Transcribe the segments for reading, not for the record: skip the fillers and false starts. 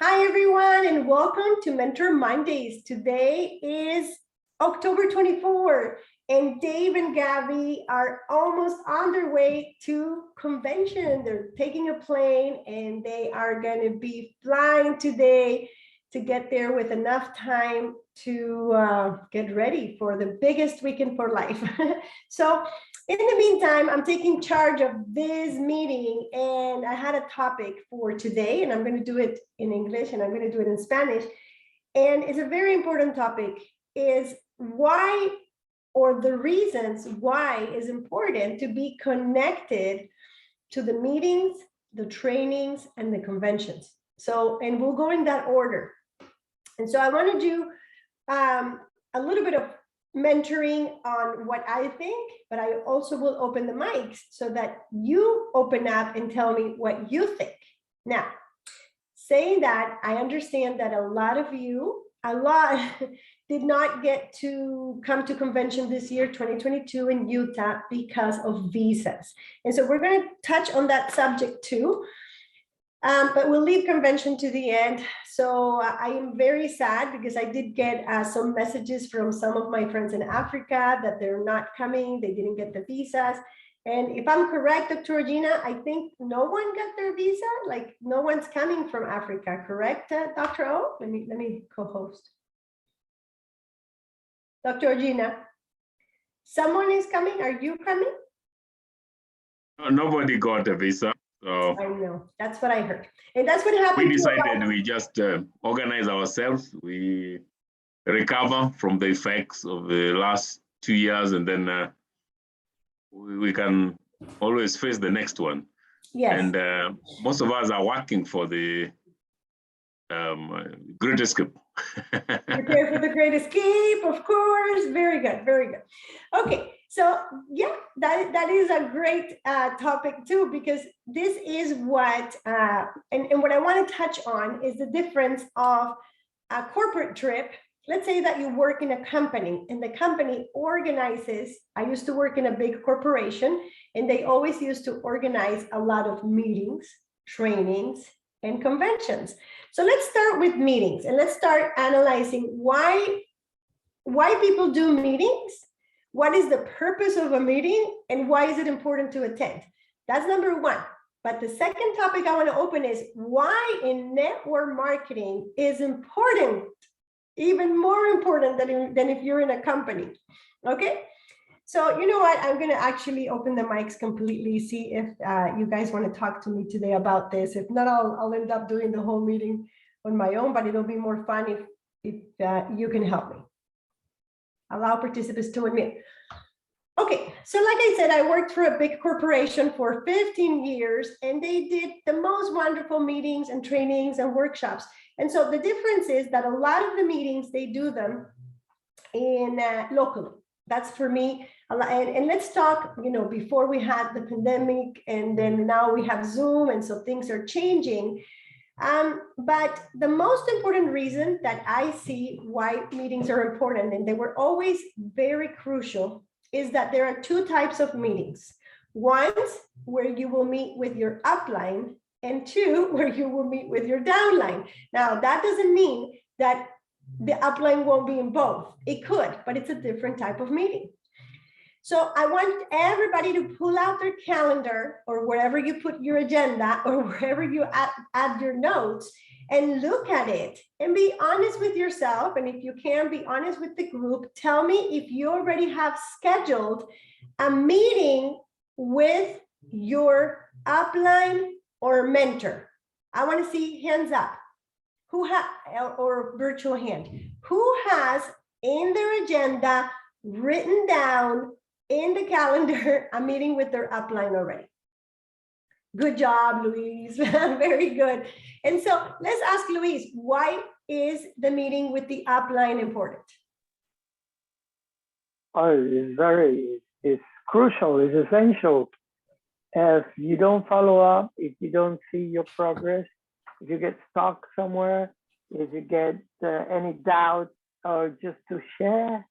Hi, everyone, and welcome to Mentor Mondays. Today is October 24, and Dave and Gabby are almost on their way to convention. They're taking a plane, and they are going to be flying today to get there with enough time to get ready for the biggest weekend for life. So in the meantime, I'm taking charge of this meeting, and I had a topic for today, and I'm going to do it in English and I'm going to do it in Spanish. And it's a very important topic, is why, or the reasons why is important to be connected to the meetings, the trainings, and the conventions. So, and we'll go in that order. And so I want to do a little bit of mentoring on what I think, but I also will open the mics so that you open up and tell me what you think. Now, saying that, I understand that a lot did not get to come to convention this year, 2022 in Utah because of visas. And so we're going to touch on that subject too. But we'll leave convention to the end. So I am very sad because I did get some messages from some of my friends in Africa that they're not coming, they didn't get the visas. And if I'm correct, Dr. Regina, I think no one got their visa, like no one's coming from Africa, correct, Dr. O? Let me co-host. Dr. Regina, someone is coming, are you coming? Nobody got a visa. So I know, that's what I heard. And that's what happened. We decided we just organize ourselves. We recover from the effects of the last 2 years, and then we can always face the next one. Yes. And most of us are working for the Great Escape. Prepare for the Great Escape, of course. Very good, very good. Okay, so yeah, that is a great topic too, because this is what, and what I want to touch on is the difference of a corporate trip. Let's say that you work in a company and the company organizes. I used to work in a big corporation, and they always used to organize a lot of meetings, trainings, and conventions. So let's start with meetings, and let's start analyzing why people do meetings, what is the purpose of a meeting, and why is it important to attend. That's number one. But the second topic I want to open is why in network marketing is important, even more important than if you're in a company. Okay, so you know what, I'm going to actually open the mics completely, see if you guys want to talk to me today about this. If not, I'll end up doing the whole meeting on my own, but it'll be more fun if you can help me. Allow participants to unmute. Okay, so like I said, I worked for a big corporation for 15 years, and they did the most wonderful meetings and trainings and workshops. And so the difference is that a lot of the meetings, they do them in locally. That's for me. And let's talk, you know, before we had the pandemic, and then now we have Zoom, and so things are changing. But the most important reason that I see why meetings are important, and they were always very crucial, is that there are two types of meetings. One, where you will meet with your upline, and two, where you will meet with your downline. Now, that doesn't mean that the upline won't be in both. It could, but it's a different type of meeting. So I want everybody to pull out their calendar, or wherever you put your agenda, or wherever you add your notes, and look at it and be honest with yourself. And if you can, be honest with the group. Tell me if you already have scheduled a meeting with your upline or mentor. I want to see hands up. Who has, or virtual hand, who has in their agenda written down in the calendar a meeting with their upline already? Good job, Luis. Very good. And so let's ask Luis, why is the meeting with the upline important? Oh, it's crucial, it's essential. If you don't follow up, if you don't see your progress, if you get stuck somewhere, if you get any doubt, or just to share,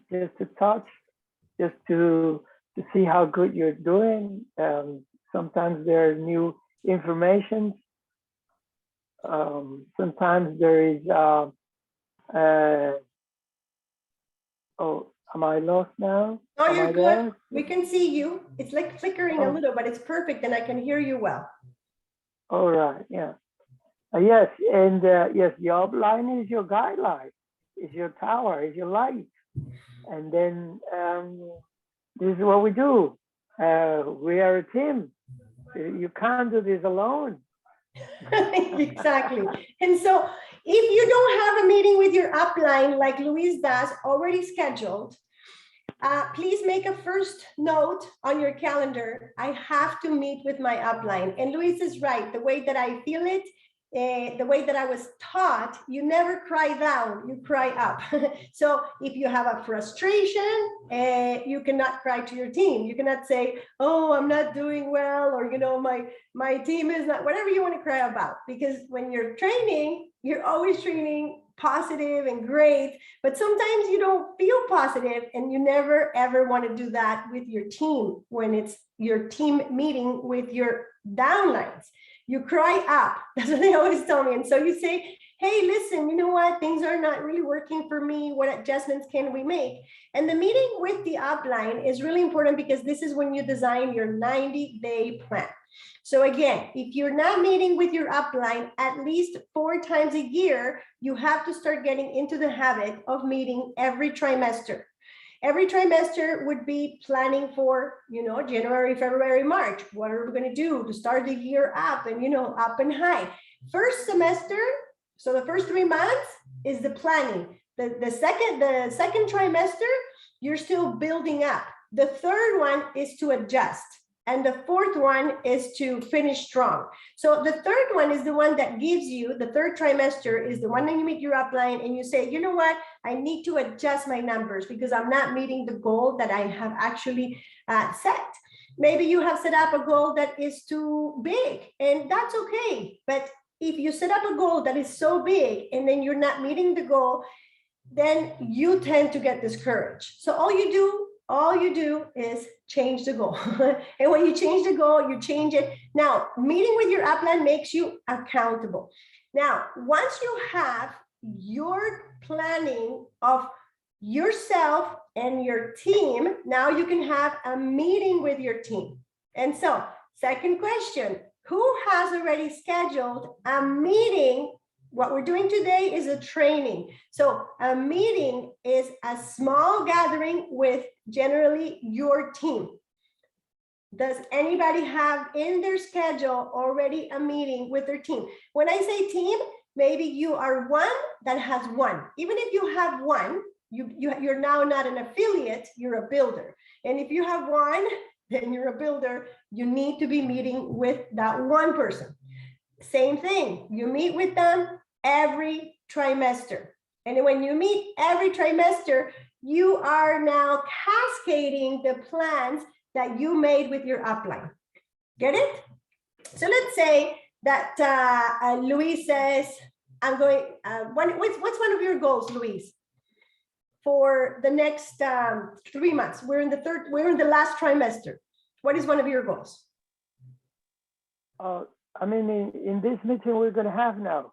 just to touch, just to see how good you're doing. Sometimes there are new information Sometimes there is, oh, am I lost now? Oh, Am you're I good. there? We can see you. It's like flickering a Oh. little, but it's perfect and I can hear you well. All right, yeah. Yes, and yes, the outline is your guideline, is your tower, is your light. And then this is what we do. We are a team. You can't do this alone. Exactly. And so if you don't have a meeting with your upline like Luis does already scheduled, please make a first note on your calendar. I have to meet with my upline. And Luis is right. The way that I feel it, the way that I was taught, you never cry down, you cry up. So if you have a frustration, you cannot cry to your team. You cannot say, oh, I'm not doing well, or, you know, my team is not, whatever you want to cry about. Because when you're training, you're always training positive and great, but sometimes you don't feel positive, and you never ever want to do that with your team when it's your team meeting with your downlines. You cry up. That's what they always tell me. And so you say, hey, listen, you know what? Things are not really working for me. What adjustments can we make? And the meeting with the upline is really important because this is when you design your 90-day plan. So again, if you're not meeting with your upline at least 4 times a year, you have to start getting into the habit of meeting every trimester. Every trimester would be planning for, you know, January, February, March. What are we going to do to start the year up and, you know, up and high? First semester, so the first 3 months is the planning. The second trimester, you're still building up. The third one is to adjust. And the fourth one is to finish strong. So the third one is the one that gives you, the third trimester is the one that you meet your upline and you say, you know what, I need to adjust my numbers because I'm not meeting the goal that I have actually set. Maybe you have set up a goal that is too big, and that's okay. But if you set up a goal that is so big and then you're not meeting the goal, then you tend to get discouraged. So all you do is change the goal. And when you change the goal, you change it. Now, meeting with your upline makes you accountable. Now, once you have your planning of yourself and your team, now you can have a meeting with your team. And so, second question, who has already scheduled a meeting? What we're doing today is a training. So a meeting is a small gathering with generally your team. Does anybody have in their schedule already a meeting with their team? When I say team, maybe you are one that has one. Even if you have one, you're now not an affiliate, you're a builder. And if you have one, then you're a builder. You need to be meeting with that one person. Same thing, you meet with them every trimester. And when you meet every trimester, you are now cascading the plans that you made with your upline. Get it? So let's say that Luis says, I'm going, what's one of your goals, Luis? For the next 3 months, we're in the last trimester. What is one of your goals? I mean, in this meeting we're going to have now.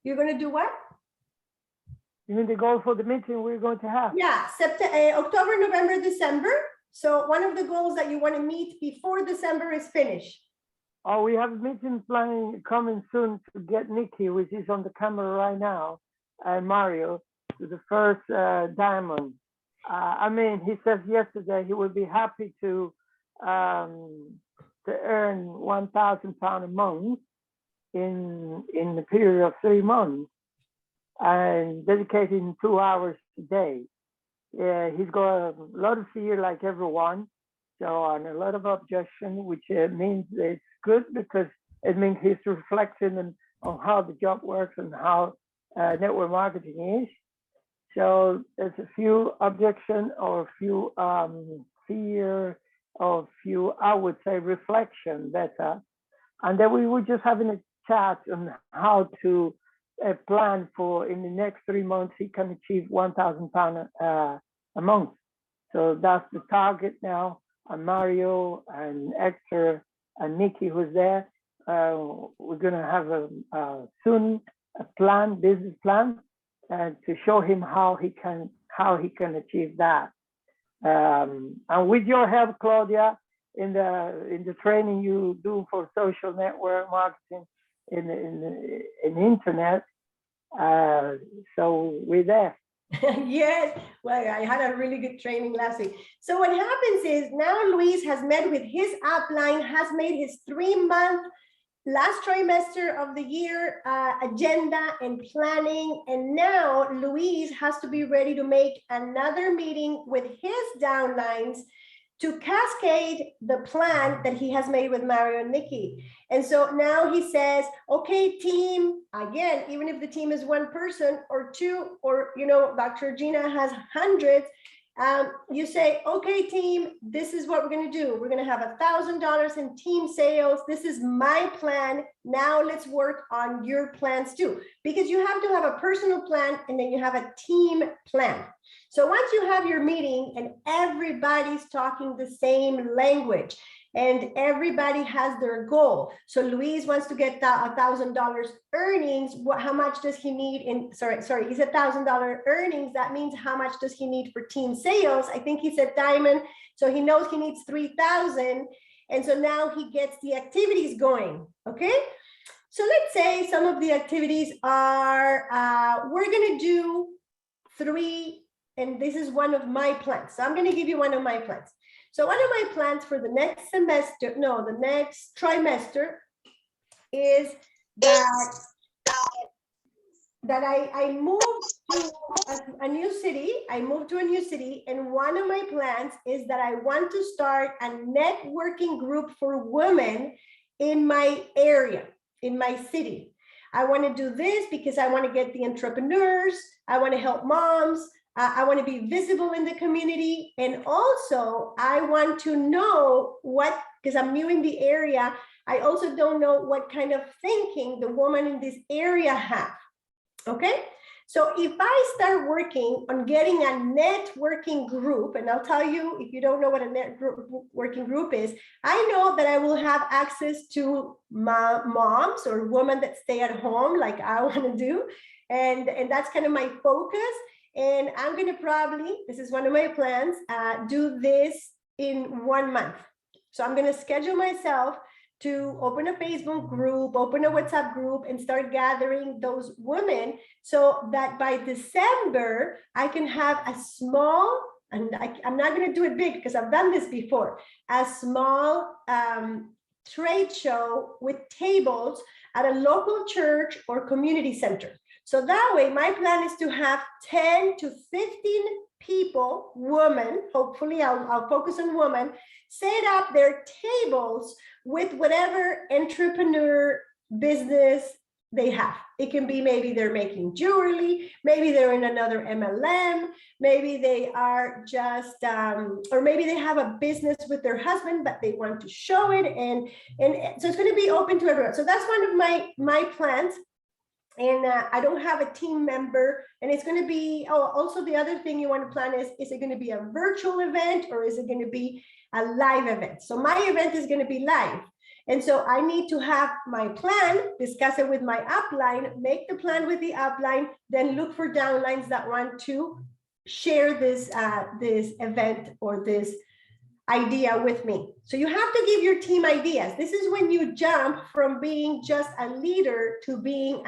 You're going to do what? You mean the goal for the meeting we're going to have? Yeah, October, November, December. So one of the goals that you want to meet before December is finished. Oh, we have a meeting planning coming soon to get Nikki, which is on the camera right now, and Mario to the first diamond. I mean, he says yesterday he would be happy to earn £1,000 a month in the period of 3 months and dedicating 2 hours a day. Yeah, he's got a lot of fear like everyone, so and a lot of objection, which means it's good because it means he's reflecting on how the job works and how network marketing is. So there's a few objection or a few fear or a few, I would say, reflection better. And then we were just having a chat on how to plan for in the next 3 months, he can achieve £1,000 a month. So that's the target now. And Mario and Hector and Nikki who's there we're going to have soon a business plan, to show him how he can achieve that. And with your help, Claudia, in the training you do for social network marketing in internet, so we're there. Yes, well, I had a really good training last week. So what happens is now Luis has met with his upline, has made his 3-month last trimester of the year agenda and planning. And now Luis has to be ready to make another meeting with his downlines to cascade the plan that he has made with Mario and Nikki. And so now he says, okay, team, again, even if the team is 1 person or 2, or, you know, Dr. Gina has hundreds, you say, okay, team, this is what we're going to do. We're going to have $1,000 in team sales. This is my plan. Now let's work on your plans too, because you have to have a personal plan and then you have a team plan. So once you have your meeting and everybody's talking the same language and everybody has their goal. So Luis wants to get $1,000 earnings. How much does he need in, sorry, he said $1,000 earnings. That means how much does he need for team sales? I think he said diamond. So he knows he needs 3,000. And so now he gets the activities going, okay? So let's say some of the activities are, we're gonna do 3, and this is one of my plans. So I'm gonna give you one of my plans. So one of my plans for the next semester, no, the next trimester is that I moved to a new city. I moved to a new city, and one of my plans is that I want to start a networking group for women in my area, in my city. I want to do this because I want to get the entrepreneurs. I want to help moms. I want to be visible in the community. And also I want to know what, because I'm new in the area, I also don't know what kind of thinking the woman in this area have. Okay. So if I start working on getting a networking group, and I'll tell you, if you don't know what a networking group is, I know that I will have access to moms or women that stay at home like I want to do. And that's kind of my focus. And I'm going to probably, this is one of my plans, do this in 1 month. So I'm going to schedule myself to open a Facebook group, open a WhatsApp group, and start gathering those women so that by December, I can have a small, and I'm not going to do it big because I've done this before, a small trade show with tables at a local church or community center. So that way, my plan is to have 10 to 15 people, women, hopefully I'll focus on women, set up their tables with whatever entrepreneur business they have. It can be maybe they're making jewelry, maybe they're in another MLM, maybe they are just, or maybe they have a business with their husband, but they want to show it. And so it's going to be open to everyone. So that's one of my plans. And I don't have a team member, and it's going to be, also the other thing you want to plan is it going to be a virtual event or is it going to be a live event? So my event is going to be live. And so I need to have my plan, discuss it with my upline, make the plan with the upline, then look for downlines that want to share this, this event or this idea with me. So you have to give your team ideas. This is when you jump from being just a leader to being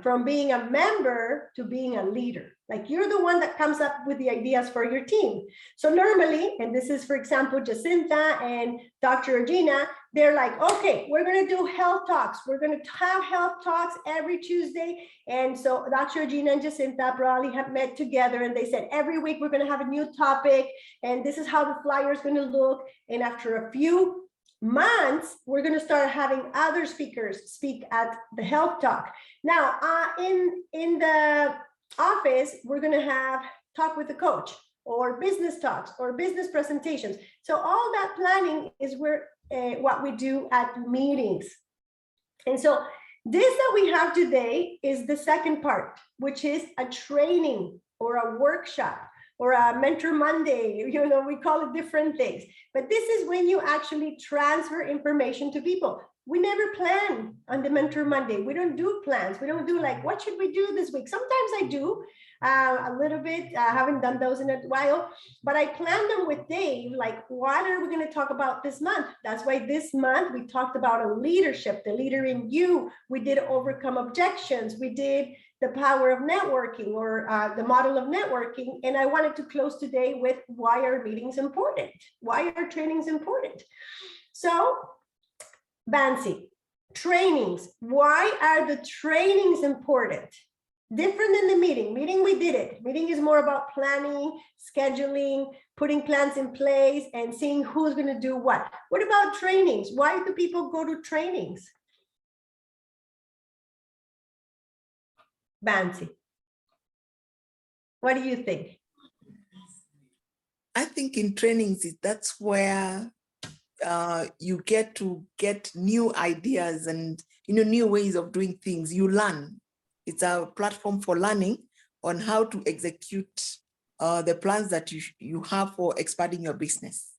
from being a member to being a leader. Like you're the one that comes up with the ideas for your team. So normally, and this is, for example, Jacinta and Dr. Regina, they're like, okay, we're going to do health talks. We're going to have health talks every Tuesday. And so Dr. Regina and Jacinta probably have met together and they said, every week we're going to have a new topic. And this is how the flyer is going to look. And after a few months, we're going to start having other speakers speak at the health talk. Now, in the office, we're going to have talk with the coach or business talks or business presentations. So all that planning is where what we do at meetings. And so this that we have today is the second part, which is a training or a workshop or a Mentor Monday, we call it different things. But this is when you actually transfer information to people. We never plan on the Mentor Monday. We don't do plans. We don't do like, what should we do this week? Sometimes I do a little bit. I haven't done those in a while, but I plan them with Dave. Like, what are we going to talk about this month? That's why this month we talked about a leadership, the leader in you. We did overcome objections. We did the power of networking, or the model of networking. And I wanted to close today with, why are meetings important? Why are trainings important? So, Bansi, trainings. Why are the trainings important? Different than the meeting. Meeting, we did it. Meeting is more about planning, scheduling, putting plans in place, and seeing who's going to do what. What about trainings? Why do people go to trainings? Bansi, what do you think? I think in trainings, that's where you get to get new ideas and new ways of doing things. You learn. It's a platform for learning on how to execute the plans that you have for expanding your business.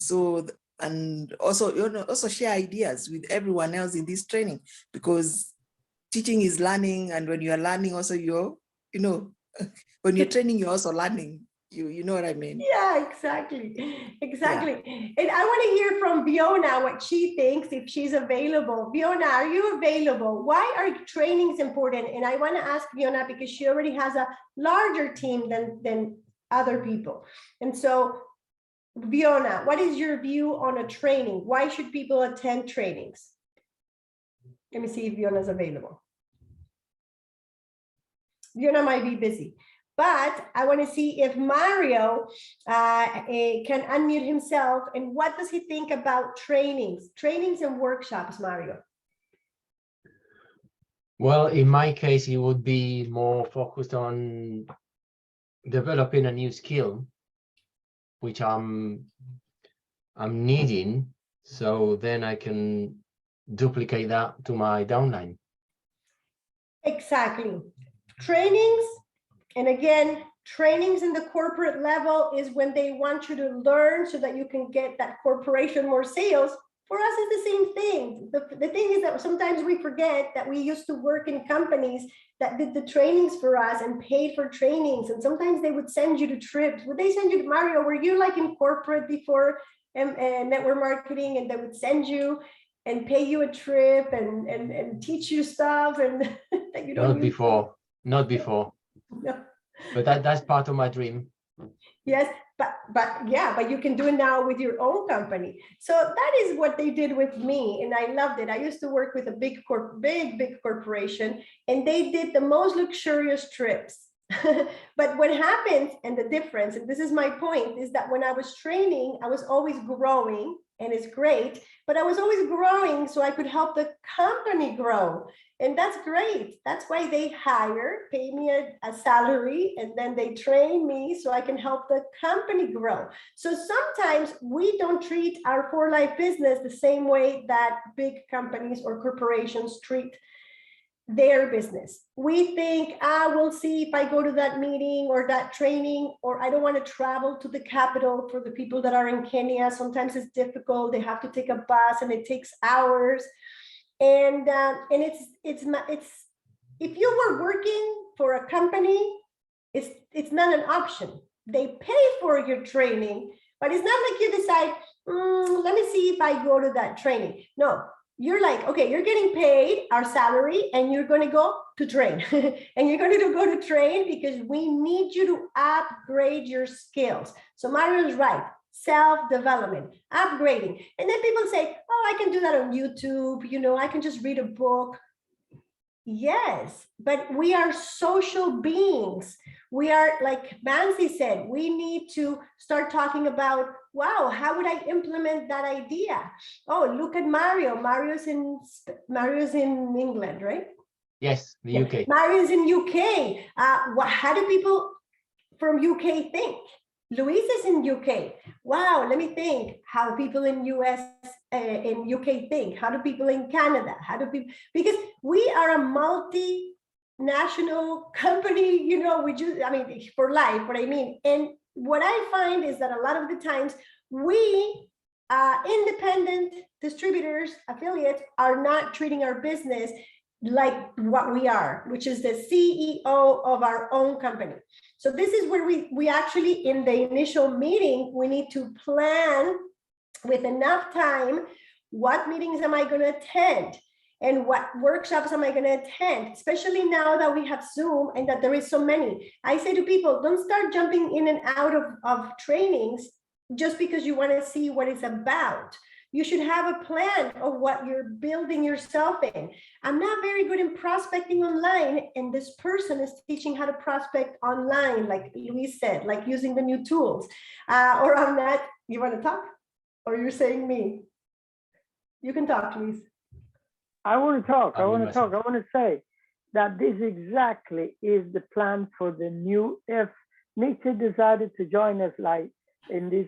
So, and also also share ideas with everyone else in this training, because teaching is learning, and when you are learning, also you're when you're training, you're also learning. You know what I mean? Yeah, exactly. Yeah. And I want to hear from Fiona what she thinks, if she's available. Fiona, are you available? Why are trainings important? And I want to ask Fiona because she already has a larger team than other people. And so, Fiona, what is your view on a training? Why should people attend trainings? Let me see if Fiona's available. Fiona might be busy. But I want to see if Mario can unmute himself, and what does he think about trainings and workshops, Mario? Well, in my case, it would be more focused on developing a new skill, which I'm needing, so then I can duplicate that to my downline. Exactly. Trainings. And again, trainings in the corporate level is when they want you to learn so that you can get that corporation more sales. For us, it's the same thing. The thing is that sometimes we forget that we used to work in companies that did the trainings for us and paid for trainings. And sometimes they would send you to trips. Would they send you to, Mario, were you like in corporate before network marketing, and they would send you and pay you a trip and teach you stuff and that you don't Not before. No. But that's part of my dream. Yes, but you can do it now with your own company. So that is what they did with me, and I loved it. I used to work with a big corporation, and they did the most luxurious trips. But what happens, and the difference, and this is my point, is that when I was training, I was always growing, and it's great, but I was always growing so I could help the company grow. And that's great. That's why they pay me a salary, and then they train me so I can help the company grow. So sometimes we don't treat our for-life business the same way that big companies or corporations treat their business. We think, we'll see if I go to that meeting or that training, or I don't want to travel to the capital. For the people that are in Kenya, sometimes it's difficult. They have to take a bus and it takes hours. And it's if you were working for a company, it's not an option. They pay for your training, but it's not like you decide, let me see if I go to that training. No, you're like, okay, you're getting paid our salary, and you're going to go to train. And you're going to go to train because we need you to upgrade your skills. So Mario's right. Self-development, upgrading. And then people say, oh, I can do that on YouTube. I can just read a book. Yes, but we are social beings. We are, like Bansi said, we need to start talking about, wow, how would I implement that idea? Oh, look at Mario. Mario's in England, right? Yes, the UK. Mario's in UK. How do people from UK think? Luis is in UK. Wow, let me think how people in US in UK think. How do people in Canada? Because we are a multinational company, for life, what I mean. And what I find is that a lot of the times we independent distributors, affiliates are not treating our business like what we are, which is the CEO of our own company. So this is where we actually, in the initial meeting, we need to plan with enough time, what meetings am I going to attend? And what workshops am I going to attend, especially now that we have Zoom and that there is so many. I say to people, don't start jumping in and out of trainings just because you want to see what it's about. You should have a plan of what you're building yourself in. I'm not very good in prospecting online, and this person is teaching how to prospect online, like Luis said, like using the new tools. Or I'm not, you want to talk? Or you're saying me? You can talk, Luis. I want to talk. I want to say that this exactly is the plan for the new. If Nikki decided to join us like in this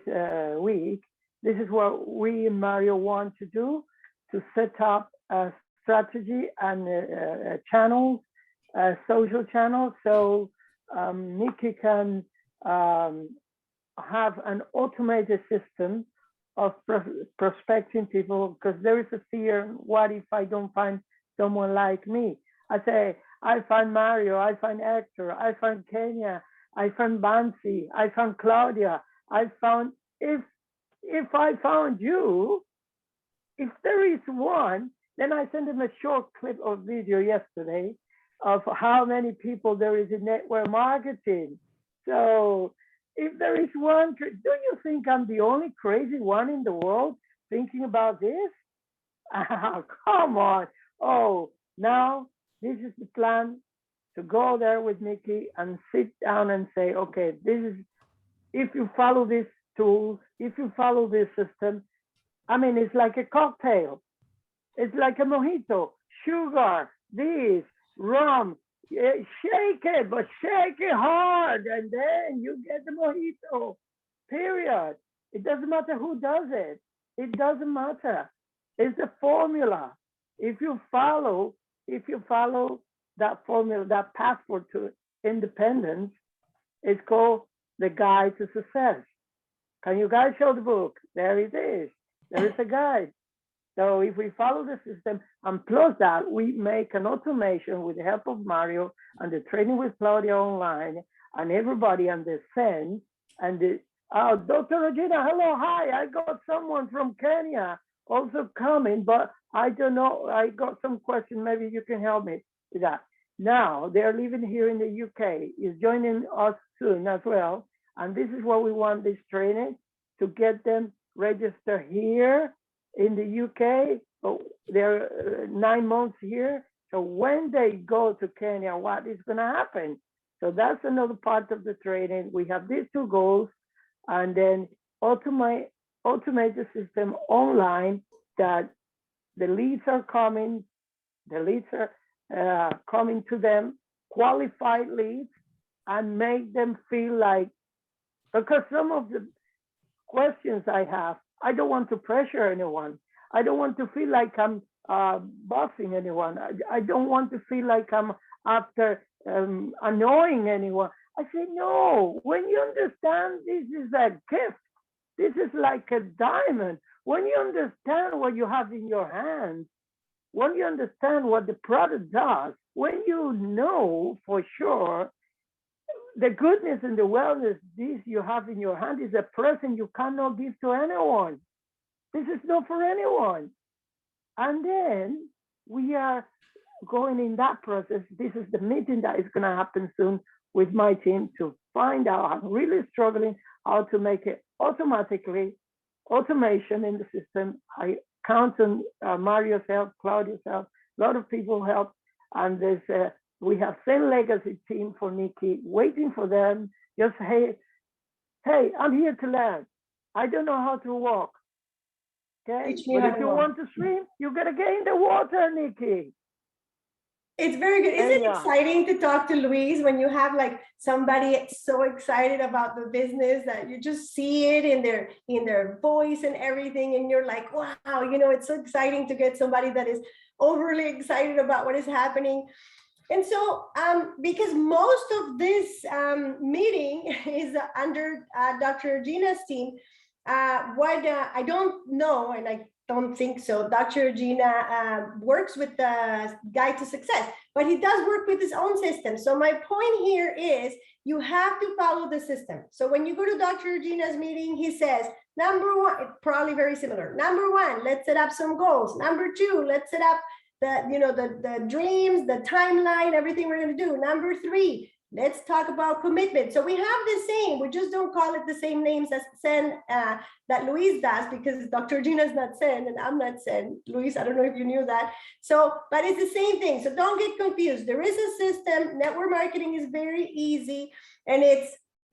week, this is what we and Mario want to do, to set up a strategy and channels, social channels, so Nikki can have an automated system of prospecting people, because there is a fear, what if I don't find someone like me? I say, I find Mario, I find Hector, I find Kenya, I find Bansi, I found Claudia, I found, if I found you, if there is one, then I sent him a short clip of video yesterday of how many people there is in network marketing. So if there is one, do you think I'm the only crazy one in the world thinking about this? Come on. Oh, now this is the plan, to go there with Nikki and sit down and say, okay, this is, if you follow these tools, if you follow this system, I mean, it's like a cocktail. It's like a mojito, sugar, this, rum, shake it, but shake it hard, and then you get the mojito, period. It doesn't matter who does it. It doesn't matter. It's a formula. If you follow that formula, that passport to independence, it's called the Guide to Success. Can you guys show the book? There it is. There is a guide. So if we follow the system, and plus that, we make an automation with the help of Mario and the training with Claudia online, and everybody understands. And Dr. Regina, hello, hi. I got someone from Kenya also coming, but I don't know. I got some question. Maybe you can help me with that. Now they're living here in the UK. Is joining us soon as well. And this is what we want, this training, to get them registered here in the UK. So they're 9 months here. So when they go to Kenya, what is going to happen? So that's another part of the training. We have these two goals, and then automate the system online, that the leads are coming, coming to them, qualified leads, and make them feel like, because some of the questions I have, I don't want to pressure anyone. I don't want to feel like I'm bossing anyone. I don't want to feel like I'm after annoying anyone. I say, no, when you understand this is a gift, this is like a diamond. When you understand what you have in your hands, when you understand what the product does, when you know for sure the goodness and the wellness this you have in your hand is a present you cannot give to anyone. This is not for anyone. And then we are going in that process. This is the meeting that is going to happen soon with my team to find out. I'm really struggling how to make it automatically, automation in the system. I count on Mario's help, Claudia's help, a lot of people help. And there's we have same legacy team for Nikki, waiting for them. Just, hey, I'm here to learn. I don't know how to walk. Okay, but if you want to swim, you gotta get in the water, Nikki. It's very good. Isn't it exciting to talk to Luis when you have like somebody so excited about the business that you just see it in their voice and everything, and you're like, wow, it's so exciting to get somebody that is overly excited about what is happening. And so, because most of this meeting is under Dr. Regina's team, I don't know, and I don't think so, Dr. Regina works with the Guide to Success, but he does work with his own system. So my point here is you have to follow the system. So when you go to Dr. Regina's meeting, he says, number one, it's probably very similar. Number one, let's set up some goals. Number two, let's set up the dreams, the timeline, everything we're going to do. Number three, let's talk about commitment. So we have the same, we just don't call it the same names as Sen that Luis does, because Dr. Regina is not Sen and I'm not Sen. Luis, I don't know if you knew that. So, but it's the same thing. So don't get confused. There is a system. Network marketing is very easy, and it's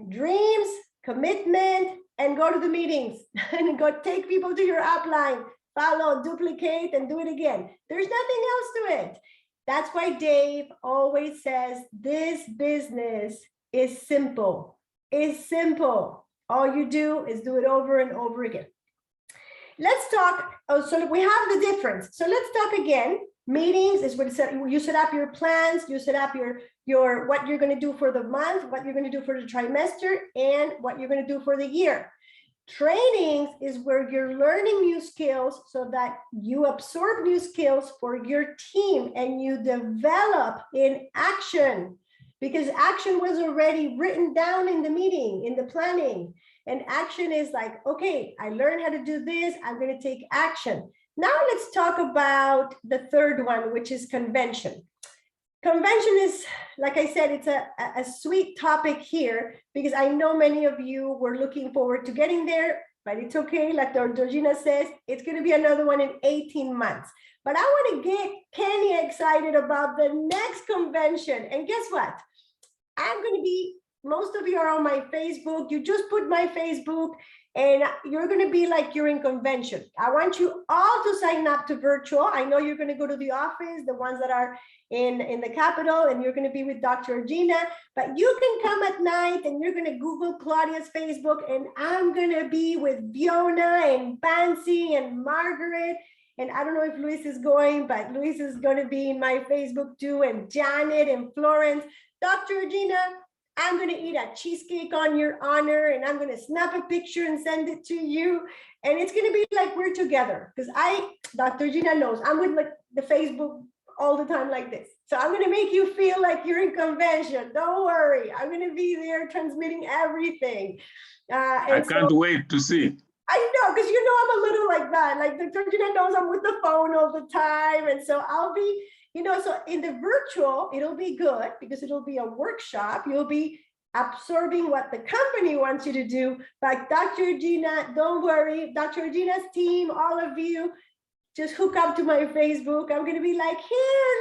dreams, commitment, and go to the meetings and go take people to your upline, follow, duplicate, and do it again. There's nothing else to it. That's why Dave always says this business is simple. It's simple. All you do is do it over and over again. Let's talk. Oh, so we have the difference. So let's talk again. Meetings is what you set up your plans. You set up your what you're going to do for the month, what you're going to do for the trimester, and what you're going to do for the year. Trainings is where you're learning new skills so that you absorb new skills for your team and you develop in action, because action was already written down in the meeting, in the planning. And action is like, okay, I learned how to do this. I'm going to take action. Now let's talk about the third one, which is convention. Convention is, like I said, it's a sweet topic here, because I know many of you were looking forward to getting there, but it's okay. Like Dr. Gina says, it's going to be another one in 18 months. But I want to get Kenny excited about the next convention. And guess what? I'm going to be, most of you are on my Facebook. You just put my Facebook, and you're going to be like you're in convention. I want you all to sign up to virtual. I know you're going to go to the office, the ones that are in the Capitol, and you're going to be with Dr. Gina, but you can come at night and you're going to Google Claudia's Facebook, and I'm going to be with Fiona and Pansy and Margaret. And I don't know if Luis is going, but Luis is going to be in my Facebook too, and Janet and Florence. Dr. Gina, I'm going to eat a cheesecake on your honor, and I'm going to snap a picture and send it to you. And it's going to be like we're together, because Dr. Gina knows I'm with like the Facebook all the time like this. So I'm going to make you feel like you're in convention. Don't worry. I'm going to be there transmitting everything. I can't wait to see. I know, because you know I'm a little like that. Like Dr. Gina knows I'm with the phone all the time. And so I'll be, so in the virtual, it'll be good because it'll be a workshop. You'll be absorbing what the company wants you to do. But Dr. Gina, don't worry. Dr. Gina's team, all of you, just hook up to my Facebook. I'm going to be like, here,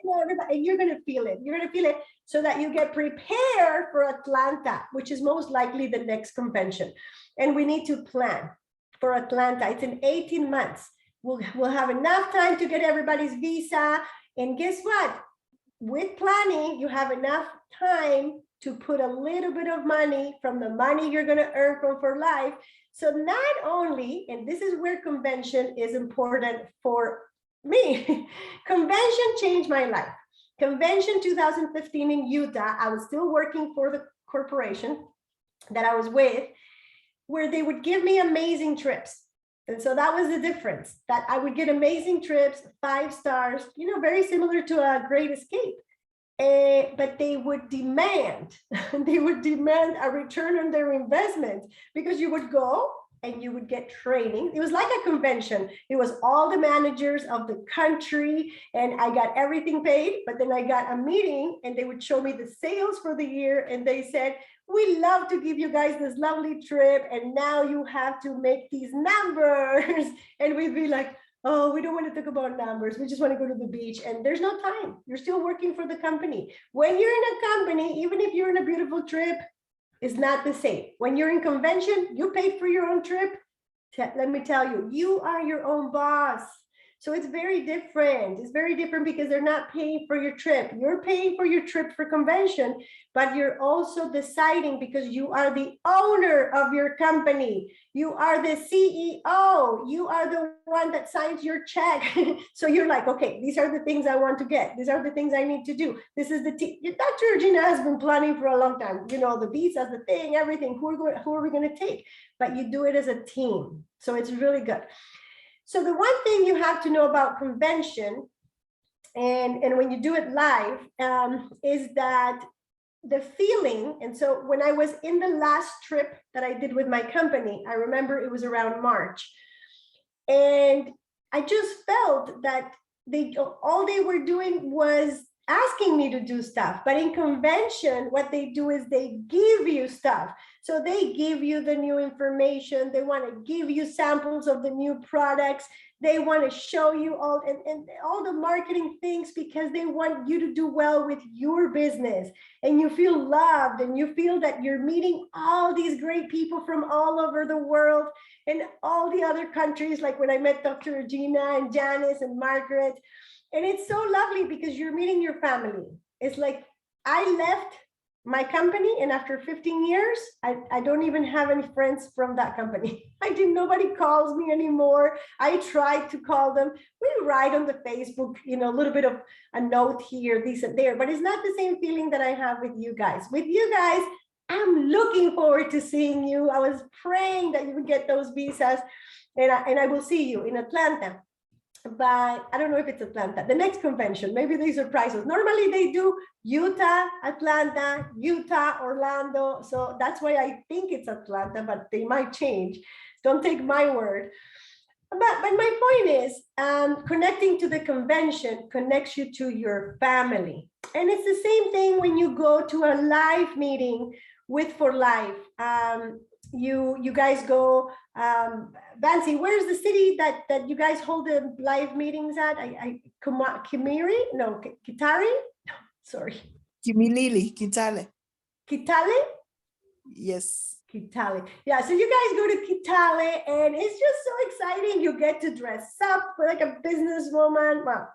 look, and you're going to feel it. You're going to feel it so that you get prepared for Atlanta, which is most likely the next convention. And we need to plan for Atlanta. It's in 18 months. We'll have enough time to get everybody's visa. And guess what? With planning, you have enough time to put a little bit of money from the money you're going to earn from for life. So not only, and this is where convention is important for me, convention changed my life. Convention 2015 in Utah, I was still working for the corporation that I was with, where they would give me amazing trips. And so that was the difference, that I would get amazing trips, 5 stars, very similar to a Great Escape. But they would demand a return on their investment, because you would go and you would get training. It was like a convention. It was all the managers of the country, and I got everything paid. But then I got a meeting, and they would show me the sales for the year, and they said, we love to give you guys this lovely trip, and now you have to make these numbers. And we'd be like, oh, we don't want to talk about numbers. We just want to go to the beach. And there's no time. You're still working for the company. When you're in a company, even if you're in a beautiful trip, it's not the same. When you're in convention, you pay for your own trip. Let me tell you, you are your own boss. So it's very different. It's very different because they're not paying for your trip. You're paying for your trip for convention, but you're also deciding because you are the owner of your company. You are the CEO. You are the one that signs your check. So you're like, okay, these are the things I want to get. These are the things I need to do. This is the Dr. Regina has been planning for a long time. You know, the visas, the thing, everything. Who are we going to take? But you do it as a team. So it's really good. So the one thing you have to know about convention, and when you do it live, is that the feeling, and so when I was in the last trip that I did with my company, I remember it was around March, and I just felt that all they were doing was asking me to do stuff. But in convention, what they do is they give you stuff. So they give you the new information. They want to give you samples of the new products. They want to show you all and all the marketing things because they want you to do well with your business. And you feel loved and you feel that you're meeting all these great people from all over the world and all the other countries. Like when I met Dr. Regina and Janice and Margaret. And it's so lovely because you're meeting your family. It's like I left my company and after 15 years, I don't even have any friends from that company. Nobody calls me anymore. I tried to call them. We write on the Facebook, you know, a little bit of a note here, this and there, but it's not the same feeling that I have with you guys. With you guys, I'm looking forward to seeing you. I was praying that you would get those visas and I will see you in Atlanta. But I don't know if it's Atlanta, the next convention, maybe they surprise us. Normally they do Utah, Atlanta, Utah, Orlando. So that's why I think it's Atlanta, but they might change. Don't take my word. But my point is, connecting to the convention connects you to your family. And it's the same thing when you go to a live meeting with For Life. You guys go, Bansi, where's the city that you guys hold the live meetings at? Kimiri? No, Kitari? Sorry. Kimilili, Kitale. Kitale? Yes. Kitale. Yeah, so you guys go to Kitale and it's just so exciting. You get to dress up like a businesswoman. Well,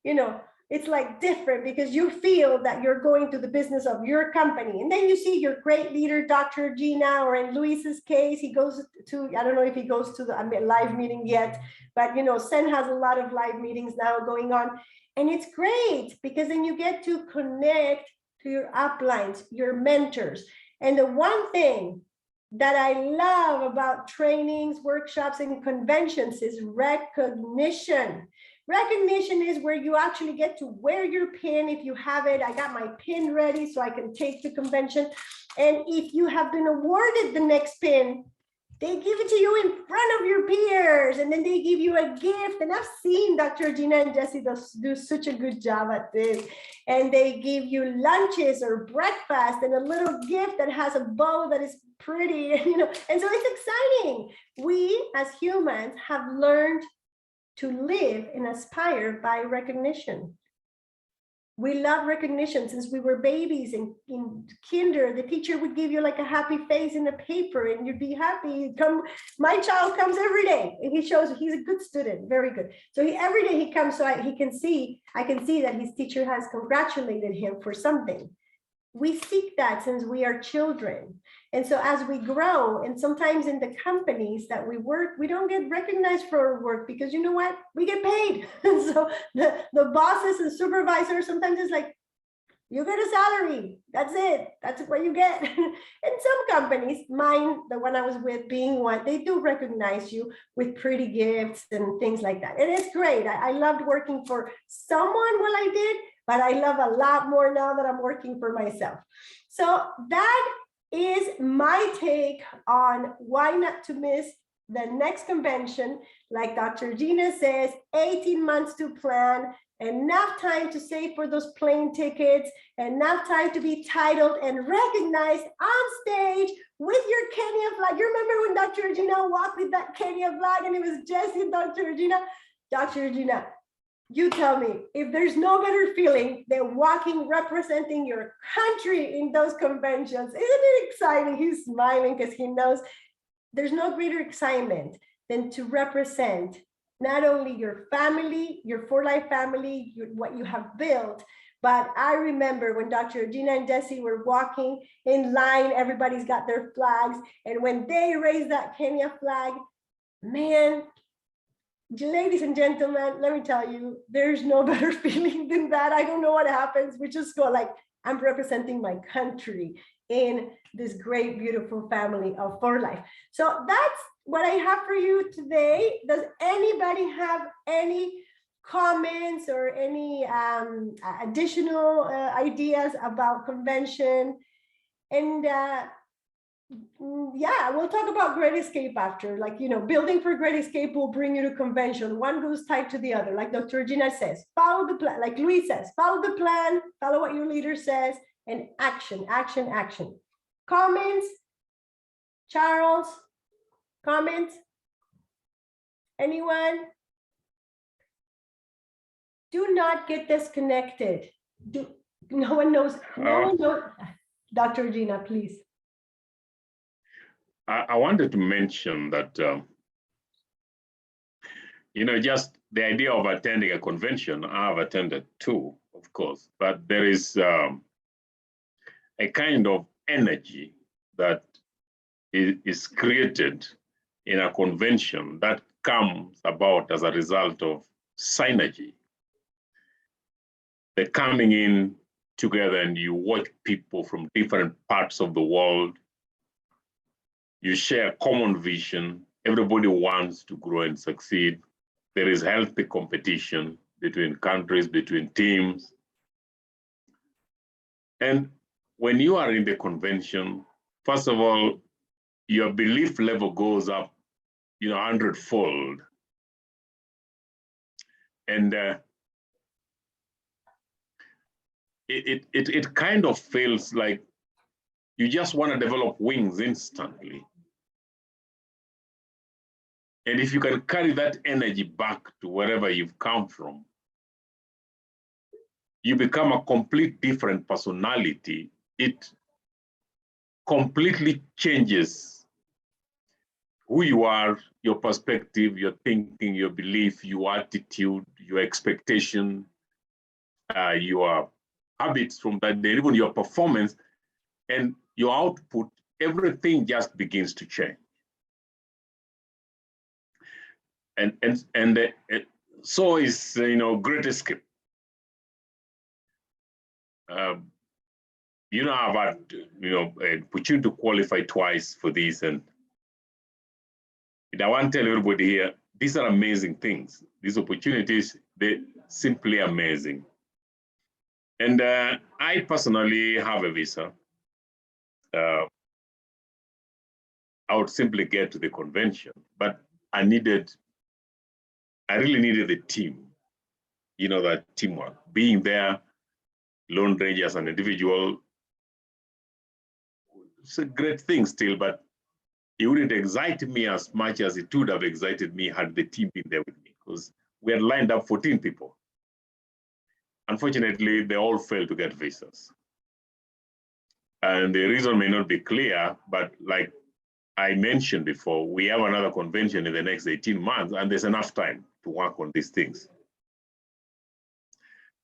you know, it's like different because you feel that you're going to the business of your company. And then you see your great leader, Dr. Gina, or in Luis's case, he goes to, I don't know if he goes to the live meeting yet, but you know, Sen has a lot of live meetings now going on. And it's great because then you get to connect to your uplines, your mentors. And the one thing that I love about trainings, workshops, and conventions is recognition. Recognition is where you actually get to wear your pin if you have it. I got my pin ready so I can take the convention. And if you have been awarded the next pin, they give it to you in front of your peers and then they give you a gift. And I've seen Dr. Gina and Jesse do such a good job at this. And they give you lunches or breakfast and a little gift that has a bow that is pretty, you know, and so it's exciting. We as humans have learned to live and aspire by recognition. We love recognition since we were babies and in kinder, the teacher would give you like a happy face in a paper and you'd be happy. My child comes every day and he shows he's a good student, very good. So every day he comes so I can see that his teacher has congratulated him for something. We seek that since we are children. And so as we grow, and sometimes in the companies that we work, we don't get recognized for our work because you know what? We get paid. So the bosses and supervisors sometimes it's like, you get a salary. That's it. That's what you get. And some companies, mine, the one I was with being one, they do recognize you with pretty gifts and things like that. And it's great. I loved working for someone while I did, but I love a lot more now that I'm working for myself. So that is my take on why not to miss the next convention. Like Dr. Gina says, 18 months to plan, enough time to save for those plane tickets, enough time to be titled and recognized on stage with your Kenya flag. You remember when Dr. Regina walked with that Kenya flag and it was Jesse and Dr. Regina? Dr. Regina, you tell me, if there's no better feeling than walking, representing your country in those conventions, isn't it exciting? He's smiling because he knows there's no greater excitement than to represent not only your family, your For Life family, what you have built, but I remember when Dr. Regina and Desi were walking in line, everybody's got their flags. And when they raised that Kenya flag, man, ladies and gentlemen, let me tell you, there's no better feeling than that. I don't know what happens. We just go like, I'm representing my country in this great, beautiful family of For Life. So that's what I have for you today. Does anybody have any comments or any additional ideas about convention? And yeah, we'll talk about Great Escape after, like, you know, building for Great Escape will bring you to convention. One goes tied to the other. Like Dr. Regina says, follow the plan. Like Luis says, follow the plan, follow what your leader says, and action, action, action. Comments? Charles, comments? Anyone? Do not get disconnected. No one knows. No one knows. Dr. Regina, please. I wanted to mention that, you know, just the idea of attending a convention, I've attended too, of course, but there is a kind of energy that is created in a convention that comes about as a result of synergy. They're coming in together and you watch people from different parts of the world. You share a common vision. Everybody wants to grow and succeed. There is healthy competition between countries, between teams. And when you are in the convention, first of all, your belief level goes up, you know, 100-fold. And it kind of feels like you just want to develop wings instantly. And if you can carry that energy back to wherever you've come from, you become a complete different personality. It completely changes who you are, your perspective, your thinking, your belief, your attitude, your expectation, your habits from that day, even your performance and your output, everything just begins to change. And so is, you know, Great Escape. You know, I've had, you know, an opportunity to qualify twice for this, and I want to tell everybody here, these are amazing things. These opportunities, they're simply amazing. And I personally have a visa. I would simply get to the convention, but I really needed the team, you know, that teamwork. Being there, Lone Ranger as an individual, it's a great thing still, but it wouldn't excite me as much as it would have excited me had the team been there with me, because we had lined up 14 people. Unfortunately, they all failed to get visas. And the reason may not be clear, but like I mentioned before, we have another convention in the next 18 months, and there's enough time to work on these things.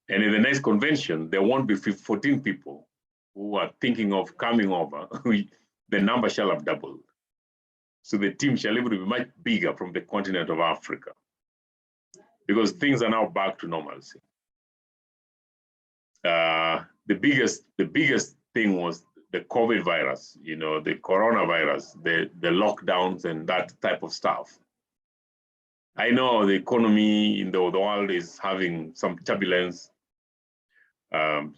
And in the next convention, there won't be 14 people who are thinking of coming over. The number shall have doubled. So the team shall even be much bigger from the continent of Africa, because things are now back to normalcy. The biggest thing was the COVID virus, you know, the coronavirus, the lockdowns and that type of stuff. I know the economy in the world is having some turbulence.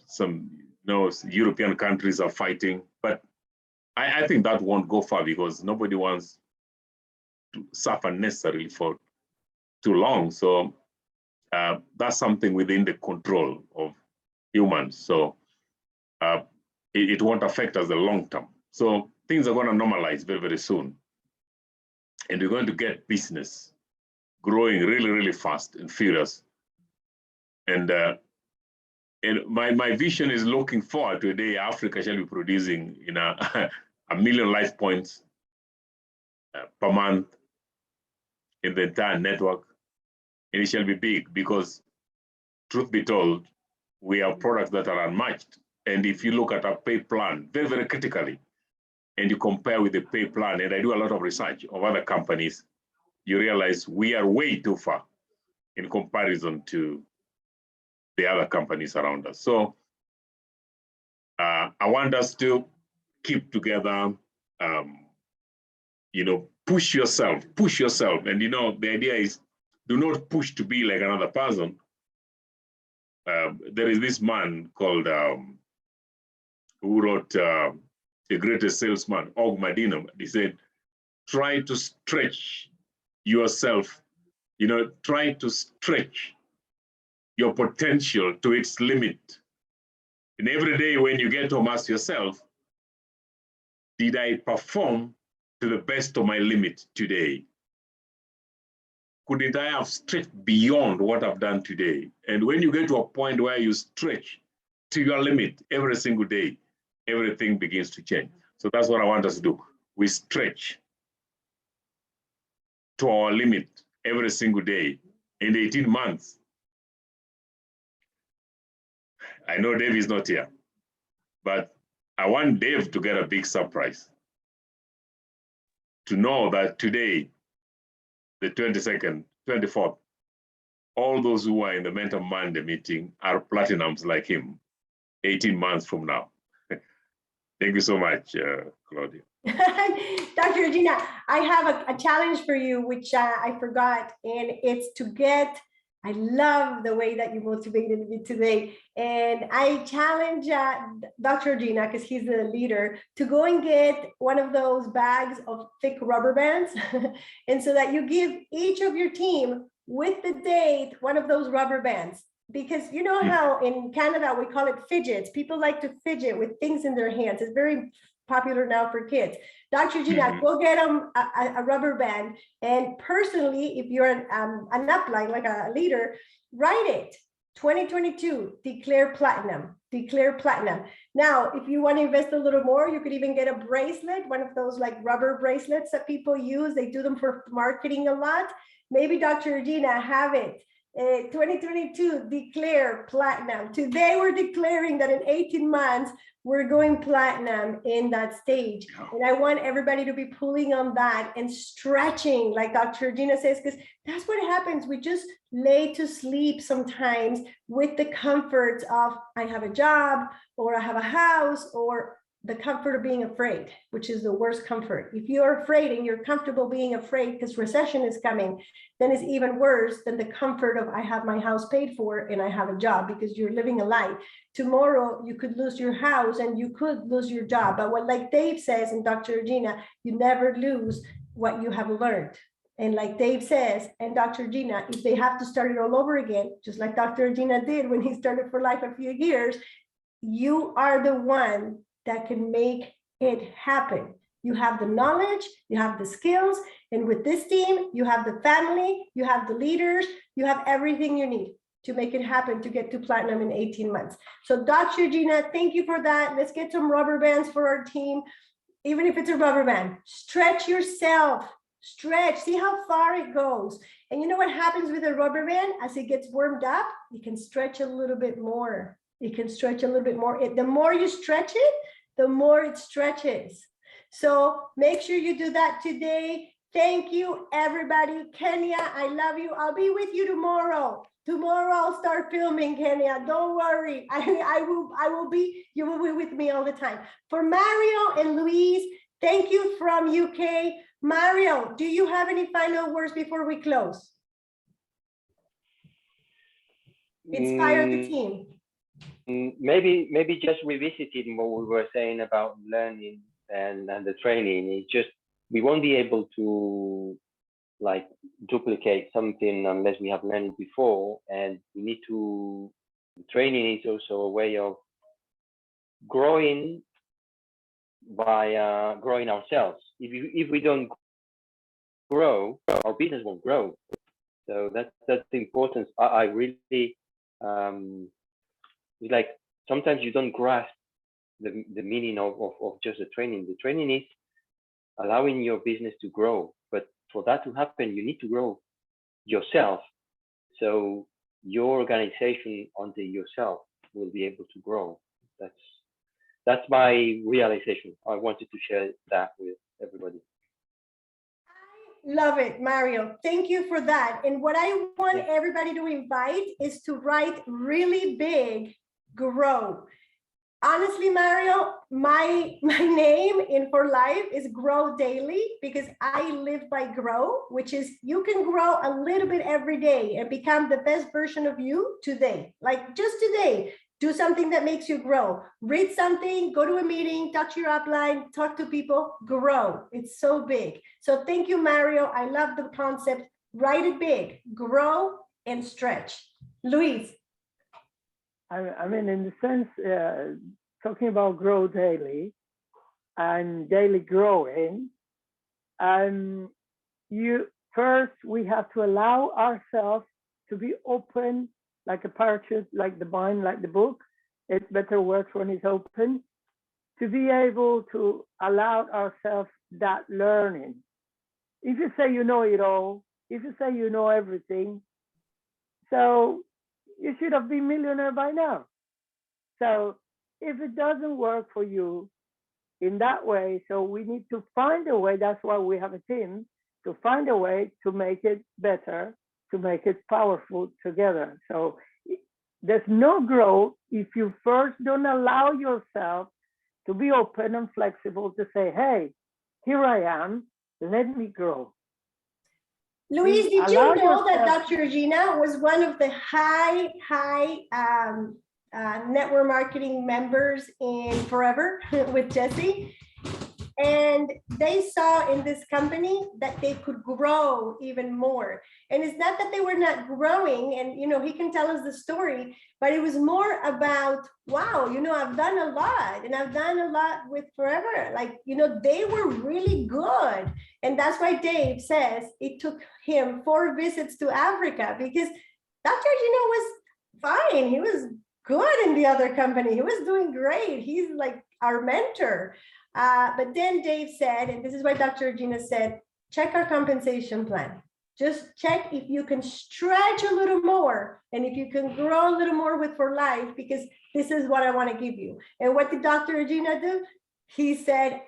Some, you know, European countries are fighting, but I think that won't go far, because nobody wants to suffer necessarily for too long. So that's something within the control of humans. So it won't affect us the long term. So things are going to normalize very, very soon. And we're going to get business growing really, really fast and furious. And my vision is looking forward to a day Africa shall be producing, you know, 1 million life points per month in the entire network. and it shall be big, because truth be told, we have products that are unmatched. And if you look at our pay plan very, very critically, and you compare with the pay plan, and I do a lot of research of other companies, you realize we are way too far in comparison to the other companies around us. So I want us to keep together, push yourself. And the idea is, do not push to be like another person. There is this man called, who wrote The Greatest Salesman, Og Madinam. He said, try to stretch yourself, try to stretch your potential to its limit. And every day when you get home, ask yourself, did I perform to the best of my limit today? Couldn't I have stretched beyond what I've done today? And when you get to a point where you stretch to your limit every single day, everything begins to change. So that's what I want us to do. We stretch to our limit every single day. In 18 months, I know Dave is not here, but I want Dave to get a big surprise. To know that today, the 22nd, 24th, all those who are in the Mentor Monday meeting are platinums like him 18 months from now. Thank you so much, Claudia. Dr. Regina, I have a challenge for you, which I forgot, and it's to get, I love the way that you motivated me today. And I challenge Dr. Regina, because he's the leader, to go and get one of those bags of thick rubber bands. And so that you give each of your team with the date, one of those rubber bands. Because you know how in Canada, we call it fidgets. People like to fidget with things in their hands. It's very popular now for kids. Dr. Gina, go get them a rubber band. And personally, if you're an upline, like a leader, write it. 2022, declare platinum, declare platinum. Now, if you want to invest a little more, you could even get a bracelet, one of those like rubber bracelets that people use. They do them for marketing a lot. Maybe Dr. Regina have it. 2022, declare platinum. Today, we're declaring that in 18 months, we're going platinum in that stage. And I want everybody to be pulling on that and stretching, like Dr. Regina says, because that's what happens. We just lay to sleep sometimes with the comforts of, I have a job, or I have a house, or the comfort of being afraid, which is the worst comfort. If you're afraid and you're comfortable being afraid because recession is coming, then it's even worse than the comfort of I have my house paid for and I have a job, because you're living a lie. Tomorrow, you could lose your house and you could lose your job. But what, like Dave says, and Dr. Regina, you never lose what you have learned. And like Dave says, and Dr. Regina, if they have to start it all over again, just like Dr. Regina did when he started for life a few years, you are the one that can make it happen. You have the knowledge, you have the skills, and with this team, you have the family, you have the leaders, you have everything you need to make it happen, to get to platinum in 18 months. So Dr. Regina, thank you for that. Let's get some rubber bands for our team. Even if it's a rubber band, stretch yourself, stretch, see how far it goes. And you know what happens with a rubber band? As it gets warmed up, you can stretch a little bit more. You can stretch a little bit more. The more you stretch it, the more it stretches. So make sure you do that today. Thank you, everybody. Kenya, I love you. I'll be with you tomorrow. Tomorrow I'll start filming, Kenya. Don't worry. I will be, you will be with me all the time. For Mario and Luis, thank you from UK. Mario, do you have any final words before we close? Inspire the team. Maybe just revisiting what we were saying about learning and the training. It's just, we won't be able to like duplicate something unless we have learned it before, and we need to, training is also a way of growing by growing ourselves. If we don't grow, our business won't grow. So that's the importance. I really it's like sometimes you don't grasp the meaning of just the training. The training is allowing your business to grow, but for that to happen, you need to grow yourself So your organization under yourself will be able to grow. That's my realization. I wanted to share that with everybody. Love it, Mario. Thank you for that. And what I want everybody to invite is to write really big, grow. Honestly, Mario, my name in for life is Grow Daily, because I live by grow, which is you can grow a little bit every day and become the best version of you today. Like just today, do something that makes you grow. Read something, go to a meeting, talk to your upline, talk to people, grow. It's so big. So thank you, Mario. I love the concept. Write it big, grow and stretch. Luis. I mean, in the sense, talking about grow daily and daily growing, we have to allow ourselves to be open, like a parachute, like the mind, like the book. It better works when it's open. To be able to allow ourselves that learning. If you say you know it all, if you say you know everything, so you should have been millionaire by now. So if it doesn't work for you in that way, so we need to find a way. That's why we have a team, to find a way to make it better, to make it powerful together. So there's no growth if you first don't allow yourself to be open and flexible to say, hey, here I am, let me grow. Luis, did you know that Dr. Regina was one of the high network marketing members in Forever with Jesse? And they saw in this company that they could grow even more. And it's not that they were not growing, and he can tell us the story, but it was more about, wow, I've done a lot, and I've done a lot with Forever. Like, they were really good. And that's why Dave says it took him 4 visits to Africa, because Dr. Gino was fine. He was good in the other company. He was doing great. He's like our mentor. But then Dave said, and this is why Dr. Regina said, check our compensation plan. Just check if you can stretch a little more and if you can grow a little more with For Life, because this is what I want to give you. And what did Dr. Regina do? He said,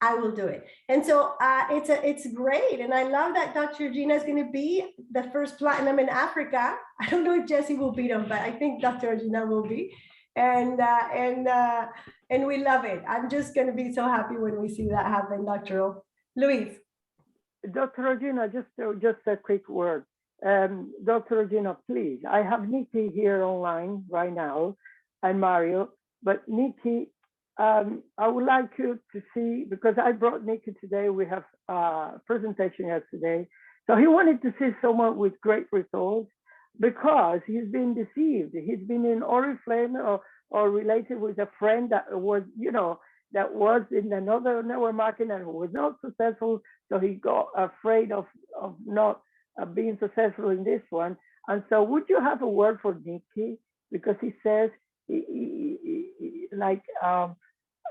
I will do it. And so it's great. And I love that Dr. Regina is going to be the first platinum in Africa. I don't know if Jesse will beat him, but I think Dr. Regina will be. And we love it. I'm just going to be so happy when we see that happen, Dr. O. Luis. Dr. Regina, just a quick word. Dr. Regina, please, I have Nikki here online right now and Mario, but Nikki, I would like you to see, because I brought Nikki today, we have a presentation yesterday. So he wanted to see someone with great results, because he's been deceived. He's been in Oriflame or related with a friend that was, that was in another network marketing and was not successful. So he got afraid of not being successful in this one. And so would you have a word for Nikki? Because he says,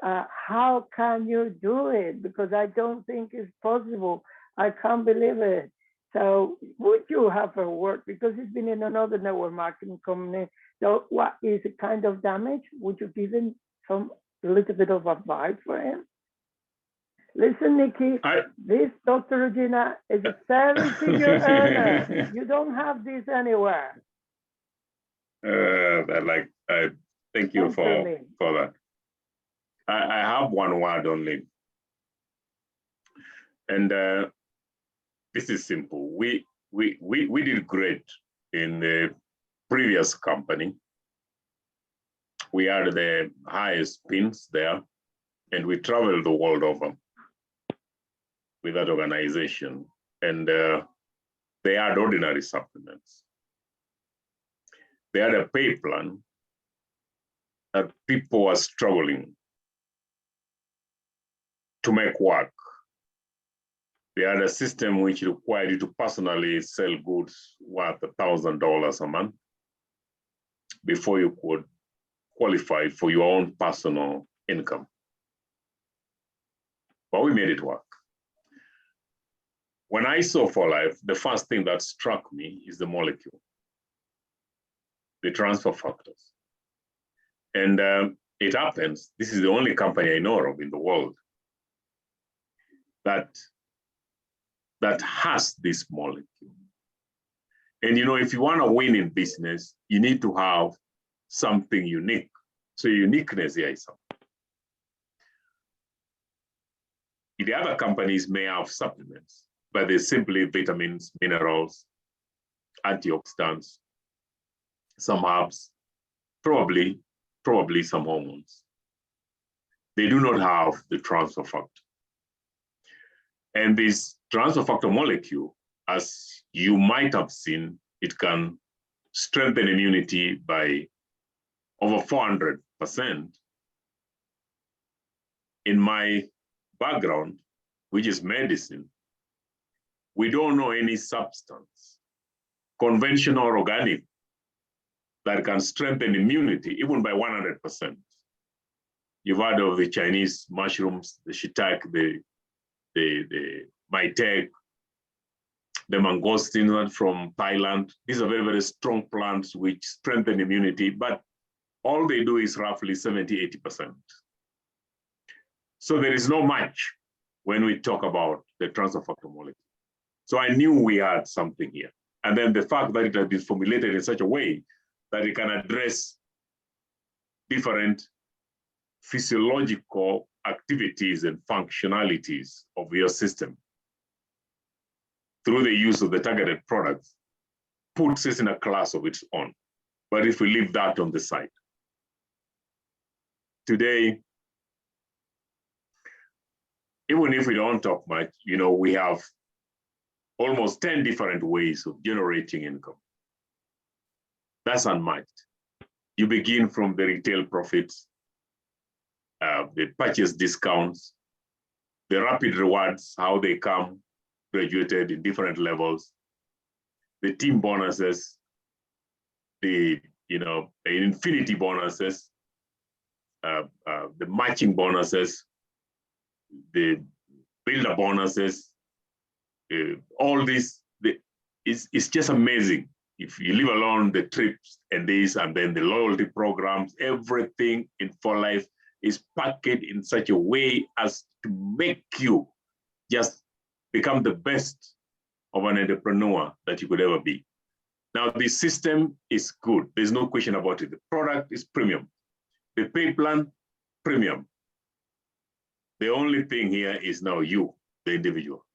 how can you do it? Because I don't think it's possible. I can't believe it. So would you have a word? Because he's been in another network marketing company. So what is the kind of damage? Would you give him a little bit of advice for him? Listen, Nikki, this Dr. Regina is a 7-figure earner. You don't have this anywhere. Thank you for that. I have one word only. And this is simple. We did great in the previous company. We had the highest pins there, and we traveled the world over with that organization. And they had ordinary supplements. They had a pay plan that people were struggling to make work. They had a system which required you to personally sell goods worth $1,000 a month before you could qualify for your own personal income. But we made it work. When I saw For Life, the first thing that struck me is the molecule. the transfer factors. And it happens, this is the only company I know of in the world that has this molecule. And if you want to win in business, you need to have something unique. So uniqueness here is something. The other companies may have supplements, but they're simply vitamins, minerals, antioxidants, some herbs, probably some hormones. They do not have the transfer factor. And this transfer factor molecule, as you might have seen, it can strengthen immunity by over 400%. In my background, which is medicine, we don't know any substance, conventional or organic, that can strengthen immunity even by 100%. You've heard of the Chinese mushrooms, the shiitake, the maitake, the mangosteen from Thailand. These are very, very strong plants which strengthen immunity, but all they do is roughly 70, 80%. So there is no match when we talk about the transfer factor molecule. So I knew we had something here. And then the fact that it has been formulated in such a way that it can address different physiological activities and functionalities of your system through the use of the targeted products puts us in a class of its own. But if we leave that on the side, today, even if we don't talk much, we have almost 10 different ways of generating income. That's unmatched. You begin from the retail profits, the purchase discounts, the rapid rewards, how they come graduated in different levels, the team bonuses, the infinity bonuses, the matching bonuses, the builder bonuses, all this is just amazing. If you leave alone the trips and this, and then the loyalty programs, everything in For Life is packaged in such a way as to make you just become the best of an entrepreneur that you could ever be. Now, the system is good. There's no question about it. The product is premium. The pay plan, premium. The only thing here is now you, the individual.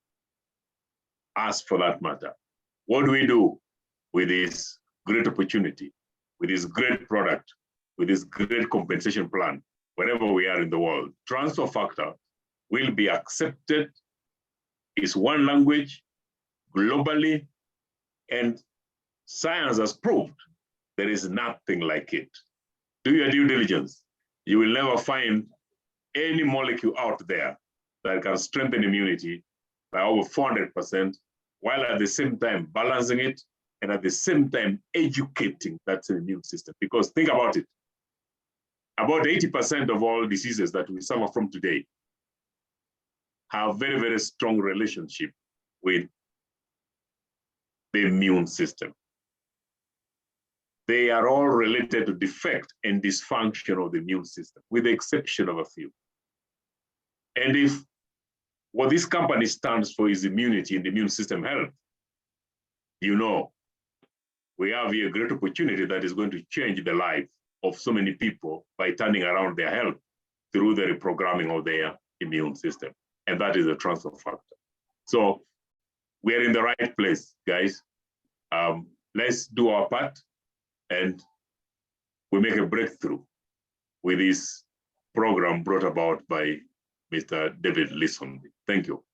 As for that matter, what do we do with this great opportunity, with this great product, with this great compensation plan, wherever we are in the world? Transfer factor will be accepted. It's one language globally, and science has proved there is nothing like it. Do your due diligence. You will never find any molecule out there that can strengthen immunity by over 400%, while at the same time balancing it and at the same time educating that immune system. Because think about it, about 80% of all diseases that we suffer from today have very, very strong relationship with the immune system. They are all related to defect and dysfunction of the immune system, with the exception of a few. And if what this company stands for is immunity and immune system health, we have here a great opportunity that is going to change the life of so many people by turning around their health through the reprogramming of their immune system. And that is a transfer factor. So we are in the right place, guys. Let's do our part and we make a breakthrough with this program brought about by Mr. David Lisson. Thank you.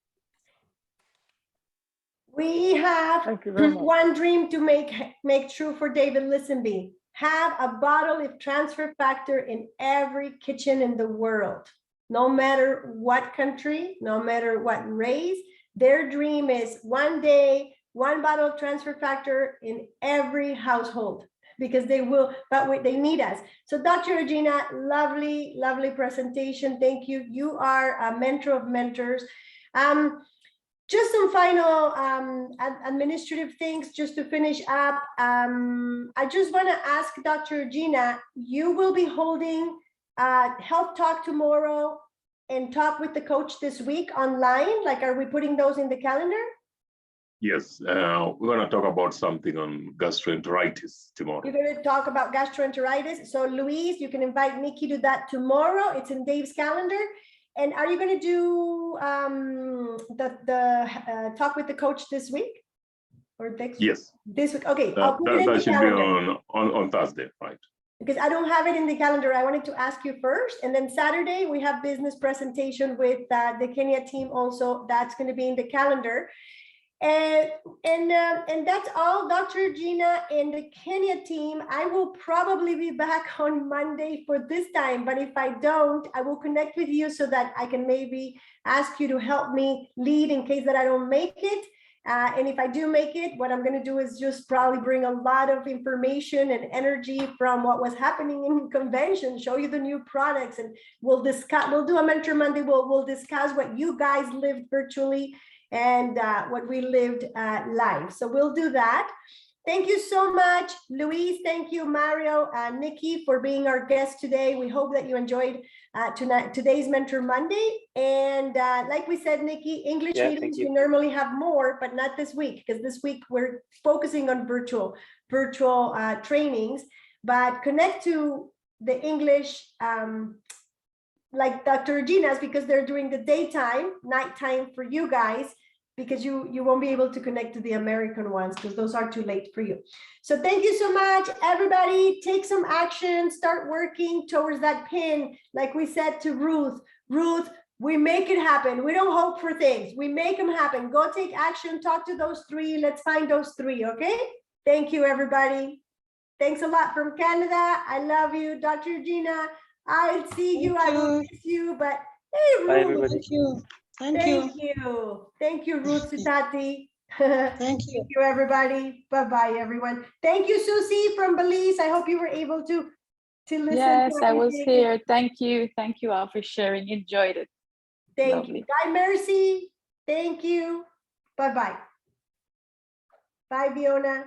We have one dream to make true for David Lisenby. Have a bottle of transfer factor in every kitchen in the world. No matter what country, no matter what race, their dream is one day, one bottle of transfer factor in every household, because they will, but they need us. So Dr. Regina, lovely, lovely presentation. Thank you. You are a mentor of mentors. just some final administrative things just to finish up. I just want to ask Dr. Gina, you will be holding health talk tomorrow and talk with the coach this week online. Like, are we putting those in the calendar? Yes, we're going to talk about something on gastroenteritis tomorrow. You're going to talk about gastroenteritis. So Luis, you can invite Nikki to that tomorrow. It's in Dave's calendar. And are you going to do the talk with the coach this week or next? Yes. This week. Okay. That should be on Thursday, right? Because I don't have it in the calendar. I wanted to ask you first. And then Saturday, we have business presentation with the Kenya team also. That's going to be in the calendar. And that's all, Dr. Gina and the Kenya team. I will probably be back on Monday for this time, but if I don't, I will connect with you so that I can maybe ask you to help me lead in case that I don't make it. And if I do make it, what I'm going to do is just probably bring a lot of information and energy from what was happening in convention, show you the new products, and we'll do a Mentor Monday. We'll discuss what you guys lived virtually and what we lived live. So we'll do that. Thank you so much, Luis. Thank you, Mario, Nikki, for being our guest today. We hope that you enjoyed today's Mentor Monday. And like we said, Nikki, English meetings, we normally have more, but not this week, because this week we're focusing on virtual trainings. But connect to the English, like Dr. Regina's, because they're doing the daytime, nighttime for you guys, because you won't be able to connect to the American ones because those are too late for you. So thank you so much, everybody. Take some action, start working towards that pin. Like we said to Ruth, we make it happen. We don't hope for things. We make them happen. Go take action, talk to those three. Let's find those three, okay? Thank you, everybody. Thanks a lot from Canada. I love you, Dr. Gina. I'll see you. I will miss you, but hey, Ruth. Bye, everybody. Thank you. Thank you. Thank you, Ruth Sitati. Thank you. Thank you, everybody. Bye-bye, everyone. Thank you, Susie from Belize. I hope you were able to listen. Yes, I was here. Thank you. Thank you all for sharing. Enjoyed it. Thank you. Bye, Mercy. Thank you. Bye-bye. Bye, Fiona.